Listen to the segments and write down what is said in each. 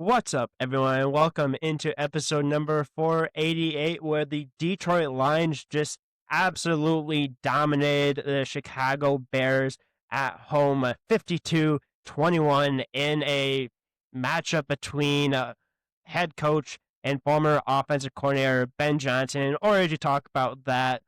What's up, everyone, and welcome into episode number 488, where the Detroit Lions just absolutely dominated the Chicago Bears at home 52-21 in a matchup between head coach and former offensive coordinator Ben Johnson. In order to talk about that,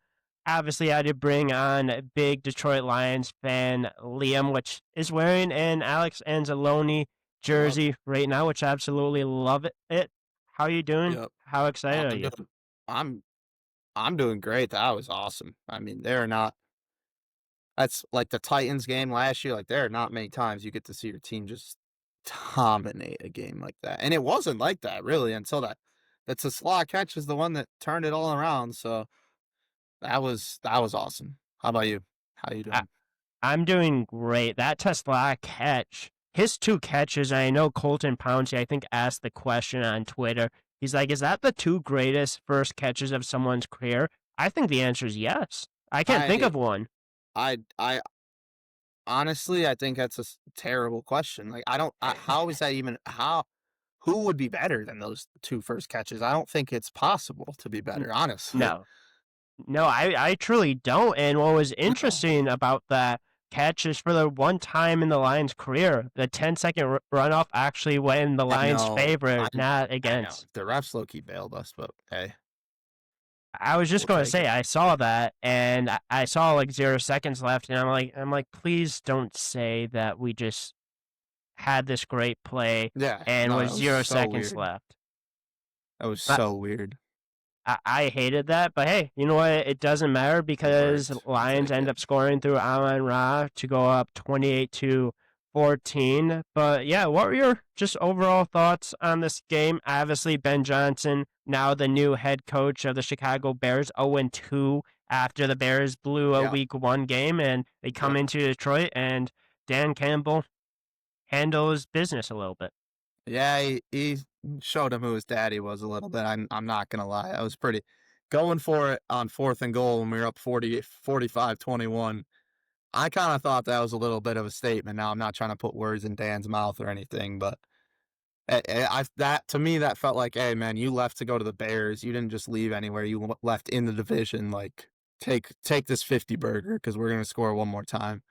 obviously I had to bring on a big Detroit Lions fan, Liam, which is wearing an Alex Anzalone Yup, jersey right now, which I absolutely love it. How you doing? yup. How excited are I'm you? doing I'm I'm doing great. That was awesome. I mean, there are not that's like the Titans game last year, like, there are not many times you get to see your team just dominate a game like that, and it wasn't like that really until that's a slot catch is the one that turned it all around, so that was awesome. How about you? How you I, doing? I'm doing great. That Tesla catch, his two catches, I know Colton Pouncy, I think, asked the question on Twitter. He's like, is that the two greatest first catches of someone's career? I think the answer is yes. I can't think I of one. I honestly, I think that's a terrible question. Like, I don't how is that even how who would be better than those 2 first catches? I don't think it's possible to be N- better, honestly. No, No, I truly don't. And what was No. interesting about that catch is for the one time in the Lions' career, the 10-second runoff actually went in the I Lions' know. favor, not I know. against. The refs low-key bailed us, but hey, I was just we'll going to take say it. I saw that, and I saw like 0 seconds left, and I'm like, please don't say that we just had this great play Yeah, and no, with that was zero so seconds weird. left. That was But so weird. I hated that, but hey, you know what? It doesn't matter It because worked. We'll Lions take end it. up scoring through Amon Ra to go up 28-14. But yeah, what were your just overall thoughts on this game? Obviously, Ben Johnson, now the new head coach of the Chicago Bears, 0-2 after the Bears blew a Yeah, week one game, and they come yep. into Detroit, and Dan Campbell handles business a little bit. Yeah, he showed him who his daddy was a little bit. I'm not gonna lie. I was pretty going for it on 4th and goal when we were up 45-21. I kinda thought that was a little bit of a statement. Now, I'm not trying to put words in Dan's mouth or anything, but I that to me, that felt like, "Hey, man, you left to go to the Bears. You didn't just leave anywhere. You left in the division. Like, take this 50 burger because we're gonna score one more time."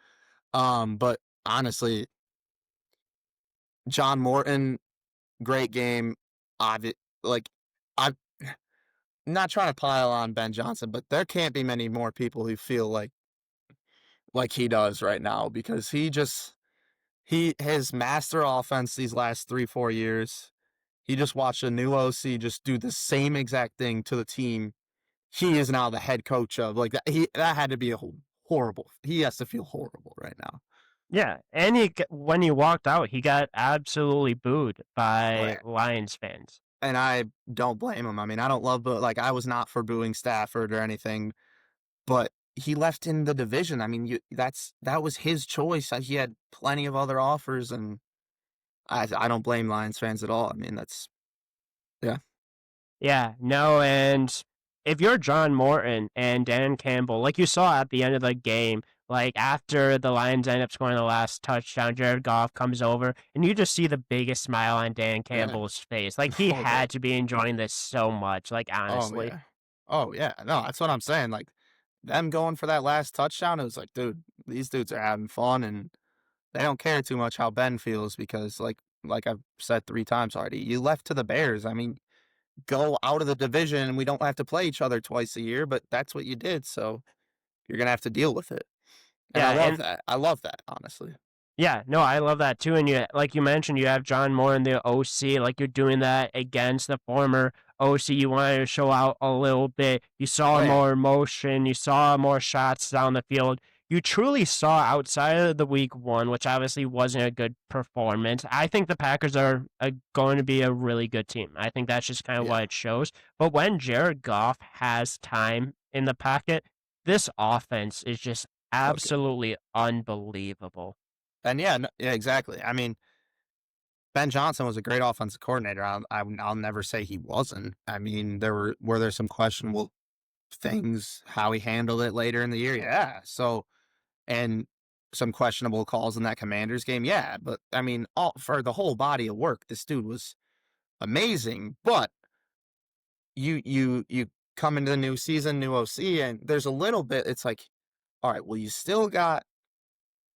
But honestly, John Morton, great game. Obvi like, I'm not trying to pile on Ben Johnson, but there can't be many more people who feel like he does right now because he his master offense these last 3, 4 years. He just watched a new OC just do the same exact thing to the team he is now the head coach of. Like that had to be a horrible. He has to feel horrible right now. Yeah, and when he walked out, he got absolutely booed by Right. Lions fans. And I don't blame him. I mean, I don't love like I was not for booing Stafford or anything, but he left in the division. I mean, that was his choice. He had plenty of other offers, and I don't blame Lions fans at all. I mean, that's yeah, Yeah, no, and if you're John Morton and Dan Campbell, like you saw at the end of the game, like after the Lions end up scoring the last touchdown, Jared Goff comes over, and you just see the biggest smile on Dan yeah. Campbell's face. Like he Oh yeah. had to be enjoying this so much, like Oh honestly. yeah. Oh yeah. No, that's what I'm saying. Like them going for that last touchdown, it was like, dude, these dudes are having fun and they don't care too much how Ben feels because like I've said 3 times already, you left to the Bears. I mean, go out of the division and we don't have to play each other twice a year, but that's what you did, so you're gonna have to deal with it. And I Yeah, love and that. I love that, honestly. yeah, no, I love that too. And you, like you mentioned, you have John Moore in the OC. Like you're doing that against the former OC. You wanted to show out a little bit. You Oh saw yeah. more emotion. You saw more shots down the field. You truly saw outside of the week one, which obviously wasn't a good performance. I think the Packers are going to be a really good team. I think that's just kind of Yeah. what it shows. But when Jared Goff has time in the pocket, this offense is just Cooking. absolutely unbelievable. And yeah, yeah, exactly. I mean, Ben Johnson was a great offensive coordinator. I'll never say he wasn't. I mean, were there some questionable things how he handled it later in the year? Yeah. So and some questionable calls in that Commanders game. Yeah, but I mean, all for the whole body of work, this dude was amazing, but you come into the new season, new OC, and there's a little bit. It's like, all right, well, you still got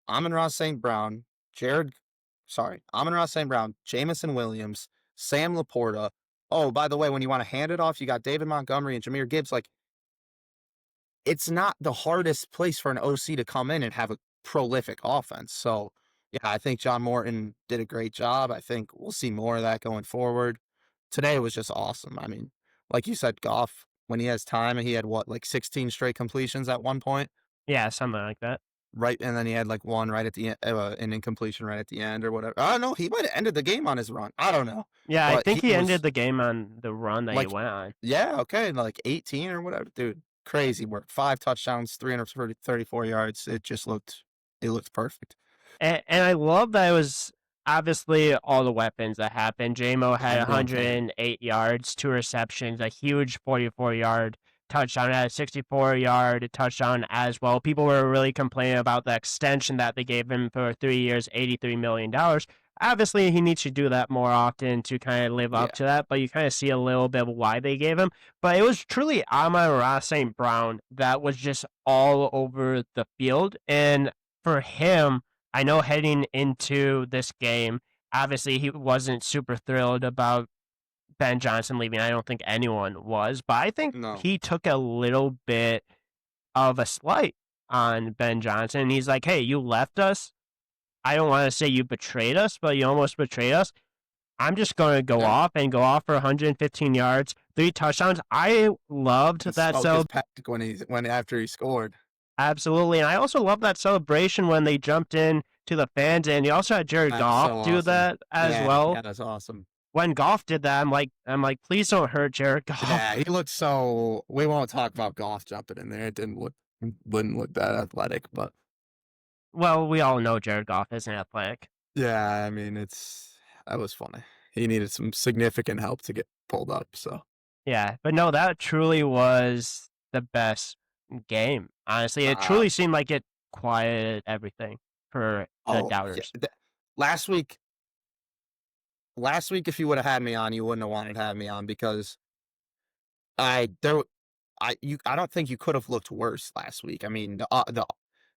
Amon-Ra St. Brown, Amon-Ra St. Brown, Jamison Williams, Sam Laporta. Oh, by the way, when you want to hand it off, you got David Montgomery and Jahmyr Gibbs. Like, it's not the hardest place for an OC to come in and have a prolific offense. So, yeah, I think John Morton did a great job. I think we'll see more of that going forward. Today was just awesome. I mean, like you said, Goff, when he has time, he had what, like 16 straight completions at one point, Yeah, something like that. right? And then he had like one right at the end, an incompletion right at the end or whatever. I don't know. He might have ended the game on his run. I don't know. Yeah, I But think he he ended was the game on the run that he like, went on. yeah, okay, like 18 or whatever. Dude, crazy work. 5 touchdowns, 334 yards. It looked perfect. And I love that it was obviously all the weapons that happened. JMO had Everyone playing. 108 yards, 2 receptions, a huge 44-yard touchdown, had a 64-yard touchdown as well. People were really complaining about the extension that they gave him for 3 years, $83 million. Obviously, he needs to do that more often to kind of live up Yeah. to that, but you kind of see a little bit of why they gave him. But it was truly Amon-Ra St. Brown that was just all over the field. And for him, I know heading into this game, obviously he wasn't super thrilled about Ben Johnson leaving. I don't think anyone was, but I think No. he took a little bit of a slight on Ben Johnson. He's like, hey, you left us. I don't want to say you betrayed us, but you almost betrayed us. I'm just going to Yeah. go off for 115 yards, 3 touchdowns. I loved And that smoke his pack when after he scored. Absolutely. And I also love that celebration when they jumped in to the fans. And you also had Jared That was Goff so do awesome. that as Yeah, well. yeah, that's awesome. When Goff did that, I'm like, please don't hurt Jared Goff. Yeah, he looked so. We won't talk about Goff jumping in there. It wouldn't look that athletic, but Well, we all know Jared Goff isn't athletic. yeah, I mean, that was funny. He needed some significant help to get pulled up. So, Yeah. But no, that truly was the best game. Honestly, it uh, truly seemed like it quieted everything for the oh yeah, doubters. last week, if you would have had me on, you wouldn't have wanted to have me on because I there, I don't think you could have looked worse last week. I mean, the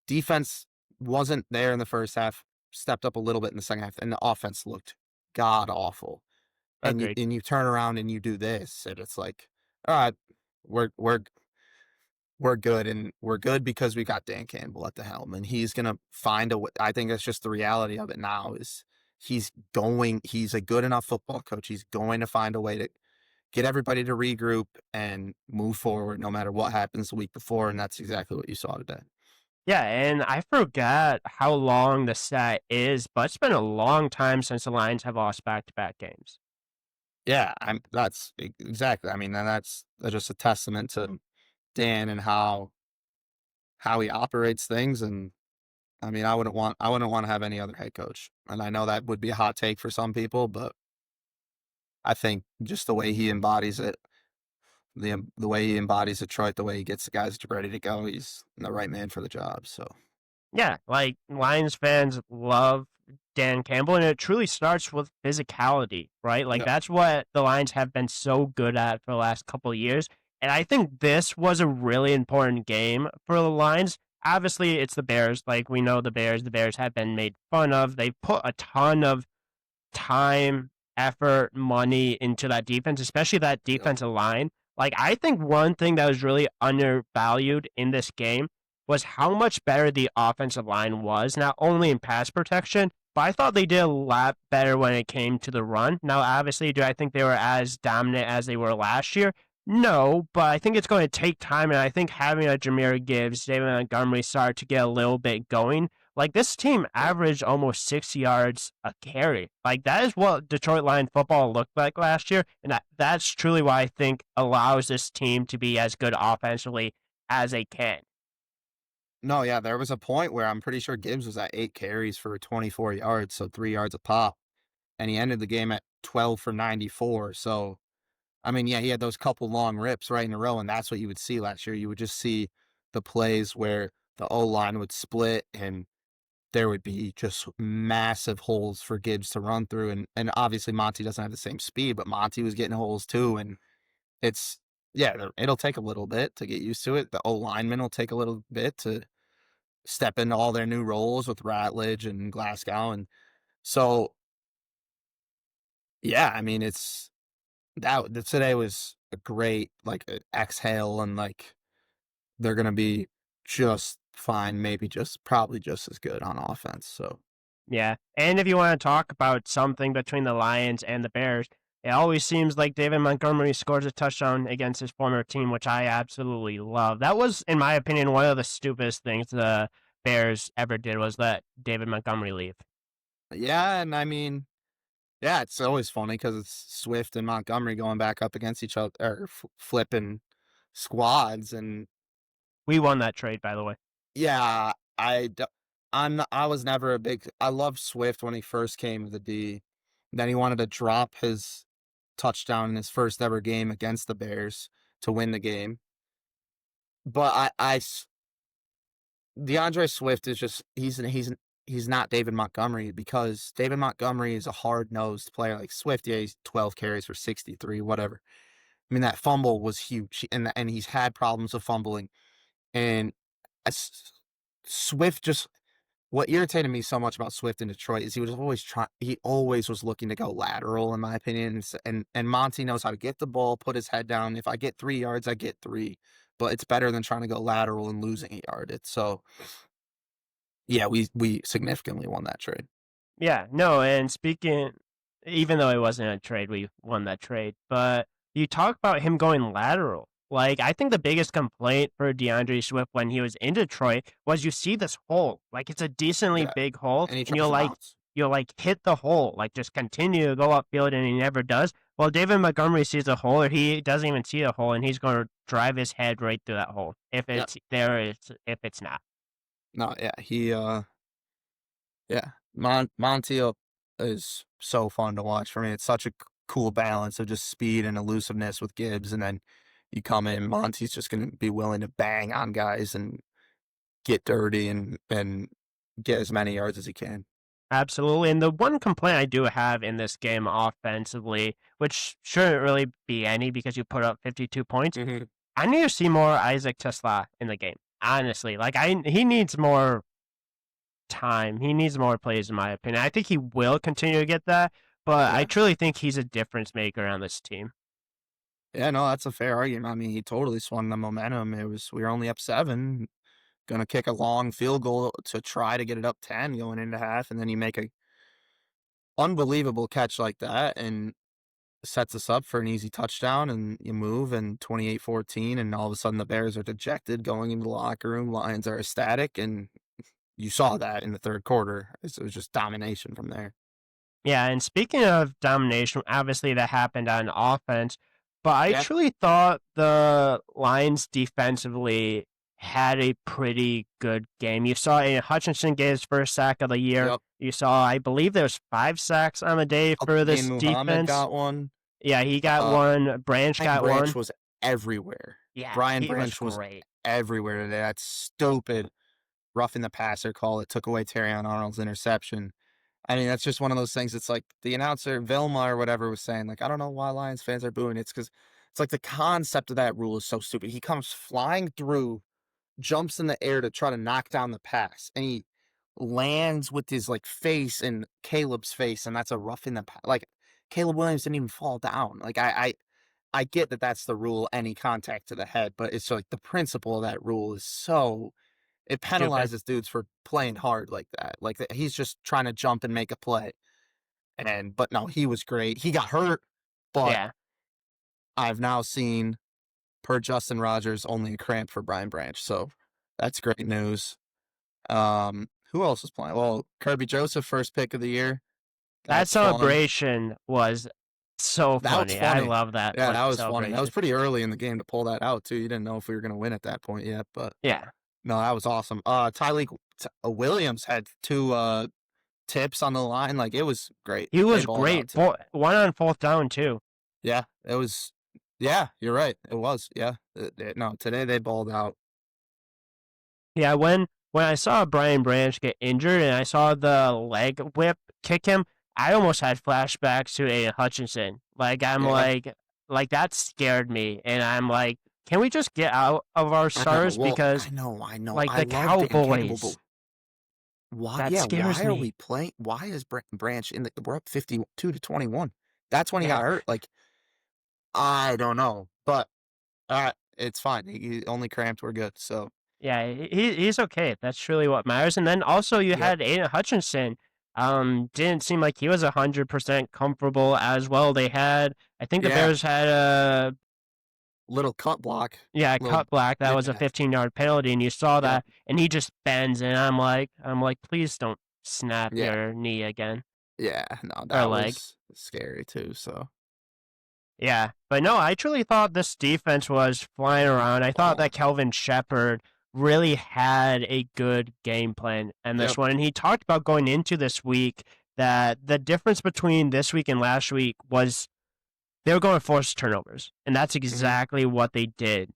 defense wasn't there in the first half, stepped up a little bit in the second half, and the offense looked god awful. Agreed. And you turn around and you do this, and it's like, all right, we're we're we're good, and we're good because we got Dan Campbell at the helm, and he's gonna find a way. I think that's just the reality of it now. Is he's a good enough football coach. He's going to find a way to get everybody to regroup and move forward, no matter what happens the week before, and that's exactly what you saw today. Yeah, and I forgot how long the set is, but it's been a long time since the Lions have lost back-to-back games. Yeah, that's exactly. I mean, and that's just a testament to Dan and how he operates things. And I mean, I wouldn't want to have any other head coach. And I know that would be a hot take for some people, but I think just the way he embodies it, the way he embodies Detroit, the way he gets the guys ready to go, he's the right man for the job. So Yeah, like Lions fans love Dan Campbell, and it truly starts with physicality, right? Like yeah, that's what the Lions have been so good at for the last couple of years. And I think this was a really important game for the Lions. Obviously, it's the Bears. Like we know the Bears. The Bears have been made fun of. They put a ton of time, effort, money into that defense, especially that yeah. defensive line. Like, I think one thing that was really undervalued in this game was how much better the offensive line was, not only in pass protection, but I thought they did a lot better when it came to the run. Now, obviously, do I think they were as dominant as they were last year? No, but I think it's going to take time, and I think having a Jahmyr Gibbs, David Montgomery start to get a little bit going, like this team Yeah. averaged almost 6 yards a carry. Like that is what Detroit Lion football looked like last year, and that's truly what I think allows this team to be as good offensively as they can. No, yeah, there was a point where I'm pretty sure Gibbs was at 8 carries for 24 yards, so 3 yards a pop, and he ended the game at 12 for 94. So I mean, yeah, he had those couple long rips right in a row, and that's what you would see last year. You would just see the plays where the O line would split and there would be just massive holes for Gibbs to run through, and obviously Monty doesn't have the same speed, but Monty was getting holes too, and it's yeah, it'll take a little bit to get used to it. The O lineman will take a little bit to step into all their new roles with Ratledge and Glasgow, and so yeah, I mean today was a great like exhale, and like they're gonna be just fine, maybe just probably just as good on offense. So Yeah. And if you want to talk about something between the Lions and the Bears, it always seems like David Montgomery scores a touchdown against his former team, which I absolutely love. That was, in my opinion, one of the stupidest things the Bears ever did was let David Montgomery leave. yeah, and I mean, yeah, it's always funny because it's Swift and Montgomery going back up against each other or flipping squads, and We won that trade, by the way. yeah, I was never a big. I loved Swift when he first came to the D. Then he wanted to drop his touchdown in his first ever game against the Bears to win the game. But DeAndre Swift is just he's not David Montgomery, because David Montgomery is a hard nosed player like Swift. Yeah, he's 12 carries for 63, whatever. I mean, that fumble was huge, and he's had problems with fumbling. And Swift just what irritated me so much about Swift in Detroit is he always was looking to go lateral, in my opinion. And Monty knows how to get the ball, put his head down. If I get 3 yards, I get three. But it's better than trying to go lateral and losing a yard. It's so yeah, we significantly won that trade. Yeah, no, and speaking, even though it wasn't a trade, we won that trade. But you talk about him going lateral. Like, I think the biggest complaint for DeAndre Swift when he was in Detroit was you see this hole. Like, it's a decently Yeah, big hole, and he and tries to bounce. you'll like hit the hole, like just continue to go upfield, and he never does. Well, David Montgomery sees a hole, or he doesn't even see a hole, and he's going to drive his head right through that hole. If Yeah, it's there, if it's not. no, yeah, yeah, Monty is so fun to watch for me. It's such a cool balance of just speed and elusiveness with Gibbs, and then you come in, Monty's just going to be willing to bang on guys and get dirty and get as many yards as he can. Absolutely. And the one complaint I do have in this game offensively, which shouldn't really be any because you put up 52 points, Hmm. I need to see more Isaac Tesla in the game. Honestly, like he needs more time. He needs more plays, in my opinion. I think he will continue to get that, but I Yeah, truly think he's a difference maker on this team. yeah, no, that's a fair argument. I mean, he totally swung the momentum. We were only up 7, gonna kick a long field goal to try to get it up 10 going into half, and then you make a unbelievable catch like that, and sets us up for an easy touchdown, and you move and 28-14, and all of a sudden the Bears are dejected going into the locker room. Lions are ecstatic, and you saw that in the third quarter. It was just domination from there. Yeah, and speaking of domination, obviously that happened on offense, but I Yeah. truly thought the Lions defensively had a pretty good game. You saw Hutchinson get his first sack of the year. Yep. You saw, I believe there was 5 sacks on the day for Al-Quadin this Muhammad defense. got one. Yeah, he got Uh, one. Branch Brian got Branch one. was everywhere. Yeah, Brian he was Branch was great. everywhere today. That stupid roughing the passer call that took away Terrion Arnold's interception. I mean, that's just one of those things. It's like the announcer, Vilma or whatever, was saying, like, I don't know why Lions fans are booing. It's because it's like the concept of that rule is so stupid. He comes flying through, jumps in the air to try to knock down the pass, and he lands with his like face in Caleb's face, and that's a rough in the like Caleb Williams didn't even fall down. Like I get that that's the rule, any contact to the head, but it's like the principle of that rule is so it Stupid. penalizes dudes for playing hard like that. Like he's just trying to jump and make a play. But no, he was great. He got hurt, but Yeah. I've now seen per Justin Rogers only a cramp for Brian Branch. So that's great news. Who else is playing? Well, Kirby Joseph, first pick of the year. That That's fun. celebration was so That was funny. I funny. love that Yeah, that was funny. That was celebration. pretty early in the game to pull that out too. You didn't know if we were going to win at that point yet, but Yeah. no, that was awesome. Williams had 2 tips on the line. Like it was great. He They was balled out great. today. One on fourth down, too. Yeah, it was. Yeah, you're right. It was. Yeah. No, today they balled out. Yeah, when I saw Brian Branch get injured and I saw the leg whip kick him, I almost had flashbacks to Aiden Hutchinson. Yeah, Like that scared me, and I'm like, can we just get out of our I know. stars Well, because I know, I know. like I the love Dan Campbell, Cowboys but why? that Yeah, scares why are we me. playing? Why is Branch in the? We're up 52-21. That's when he Yeah, got hurt. Like I don't know, but it's fine. He only cramped. We're good. So yeah, he's okay. That's truly what matters. And then also you yep, had Aiden Hutchinson. Didn't seem like he was 100% comfortable as well. I think the yeah. Bears had a Little cut block. yeah Little cut black that was a yeah, 15-yard penalty, and you saw yep, that, and he just bends, and I'm like, please don't snap yeah, your knee again yeah. No, or that leg. was scary too. So Yeah, but no, I truly thought this defense was flying around. I thought oh, that Kelvin Shepard really had a good game plan in this yep, one. And he talked about going into this week that the difference between this week and last week was they were going to force turnovers. And that's hmm exactly what they did.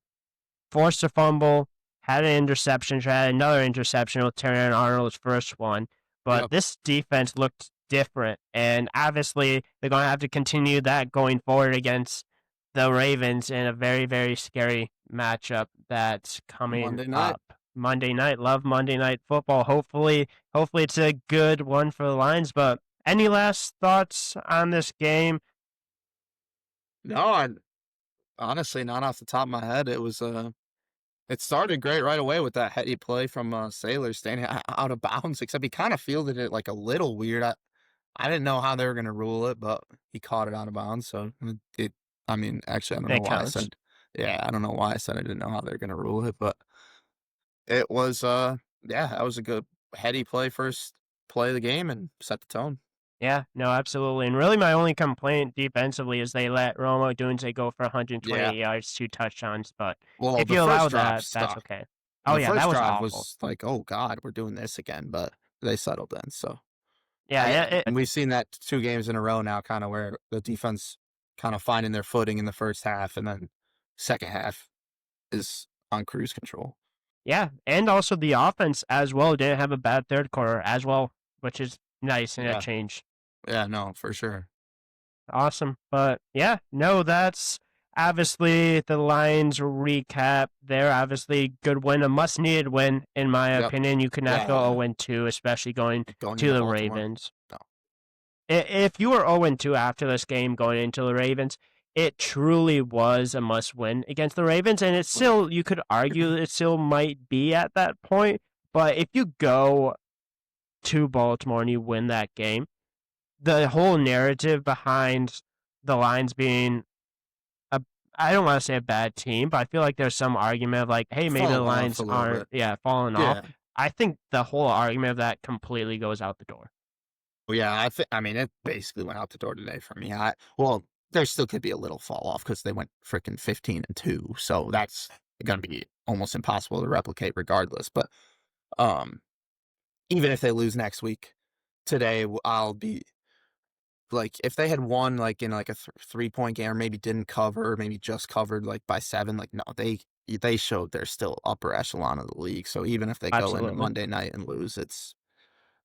Forced a fumble, had an interception, had another interception with Terran Arnold's first one. But yep. this defense looked different, and obviously they're going to have to continue that going forward against the Ravens in a very, very scary matchup that's coming Monday night. up. Monday night, love Monday night football. Hopefully it's a good one for the Lions. But any last thoughts on this game? No, I honestly not off the top of my head. It was it started great right away with that heady play from Sailor standing out of bounds. Except he kind of fielded it like a little weird. I didn't know how they were gonna rule it, but he caught it out of bounds. So it. I mean, actually, I don't know That why I counts. said. Yeah, I don't know why I said I didn't know how they're gonna rule it, but it was yeah, that was a good heady play first play of the game and set the tone. Yeah, no, absolutely. And really, my only complaint defensively is they let Romo Dunze go for Yeah. 128 yards, 2 touchdowns. But Well, if the you allow first drive that, that's stuck. okay. Oh, The yeah, that first was drive awful. was like, "Oh god, we're doing this again," but they settled in, so Yeah, and we've seen that 2 games in a row now kinda where the defense kinda finding their footing in the first half, and then second half is on cruise control. yeah. And also the offense as well didn't have a bad third quarter as well, which is nice and a Yeah. change. Yeah, no, for sure. Awesome. But yeah, no, that's obviously the Lions recap. They're obviously good win, a must needed win, in my Yep. opinion. You cannot go Yeah, 0-2, especially going going to into the Baltimore. Ravens. No. If you were 0-2 after this game going into the Ravens, it truly was a must win against the Ravens. And it's still, you could argue it still might be at that point. But if you go to Baltimore and you win that game, the whole narrative behind the Lions being a, I don't want to say a bad team, but I feel like there's some argument of like, hey, maybe the Falling off Lions a little aren't, bit. yeah, falling off. Yeah. I think the whole argument of that completely goes out the door. Well, yeah, I mean, it basically went out the door today for me. Well, there still could be a little fall off because they went freaking 15-2, so that's gonna be almost impossible to replicate regardless. But um, even if they lose next week, today I'll be like, if they had won like in like a 3-point game, or maybe didn't cover, maybe just covered like by 7, like no, they showed they're still upper echelon of the league. So even if they go into Absolutely. Monday night and lose,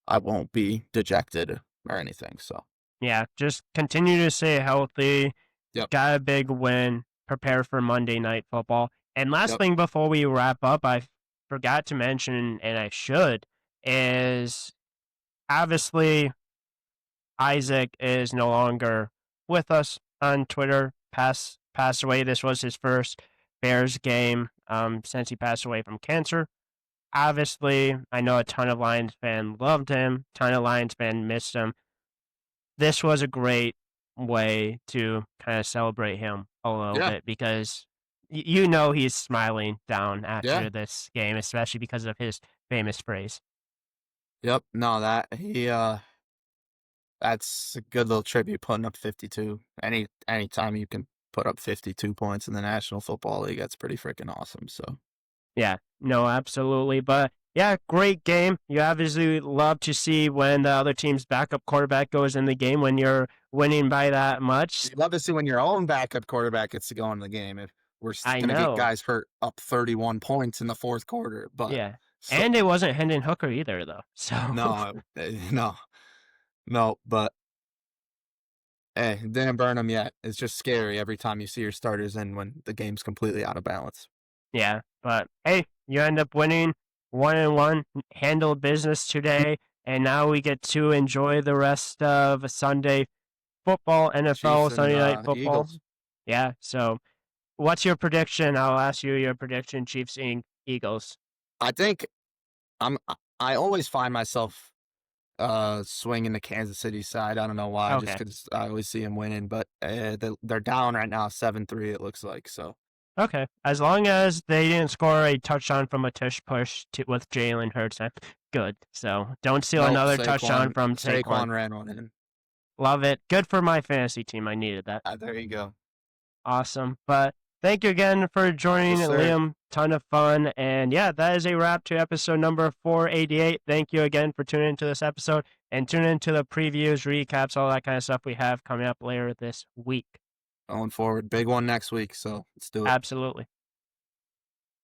I won't be dejected or anything. So Yeah, just continue to stay healthy. yep, Got a big win. Prepare for Monday Night Football. And last yep, thing before we wrap up, I forgot to mention, and I should, is obviously Isaac is no longer with us on Twitter. Passed away. This was his first Bears game since he passed away from cancer. Obviously, I know a ton of Lions fans loved him. Ton of Lions fans missed him. This was a great way to kind of celebrate him a little yeah, bit because you know he's smiling down yeah, after this game, especially because of his famous phrase. yep. No, that's a good little tribute putting up 52. Anytime you can put up 52 points in the National Football League, that's pretty freaking awesome. So Yeah, no, absolutely. But yeah, great game. You obviously love to see when the other team's backup quarterback goes in the game when you're winning by that much. you love to see when your own backup quarterback gets to go into the game. If we're I going to get know. guys hurt up 31 points in the fourth quarter, but Yeah. So And it wasn't Hendon Hooker either, though. So no, no, no. But hey, it didn't burn them yet. It's just scary every time you see your starters in when the game's completely out of balance. yeah, but hey, you end up winning 1-1, handled business today, and now we get to enjoy the rest of Sunday football, Chiefs NFL, and Sunday night football. Eagles. Yeah, so what's your prediction? I'll ask you your prediction, Chiefs and Eagles. I think I'm. I always find myself swinging the Kansas City side. I don't know why, just Okay. because I always see them winning. But they're down right now, 7-3. It looks like so. Okay. As long as they didn't score a touchdown from a tush push with Jalen Hurts, I'm good. So don't steal Nope, another touchdown from Saquon. Saquon ran one in. Love it. Good for my fantasy team. I needed that. There you go. Awesome. But thank you again for joining, Yes, sir. Liam. Ton of fun. And yeah, that is a wrap to episode number 488. Thank you again for tuning into this episode and tune into the previews, recaps, all that kind of stuff we have coming up later this week. Going forward, big one next week. So let's do it. Absolutely.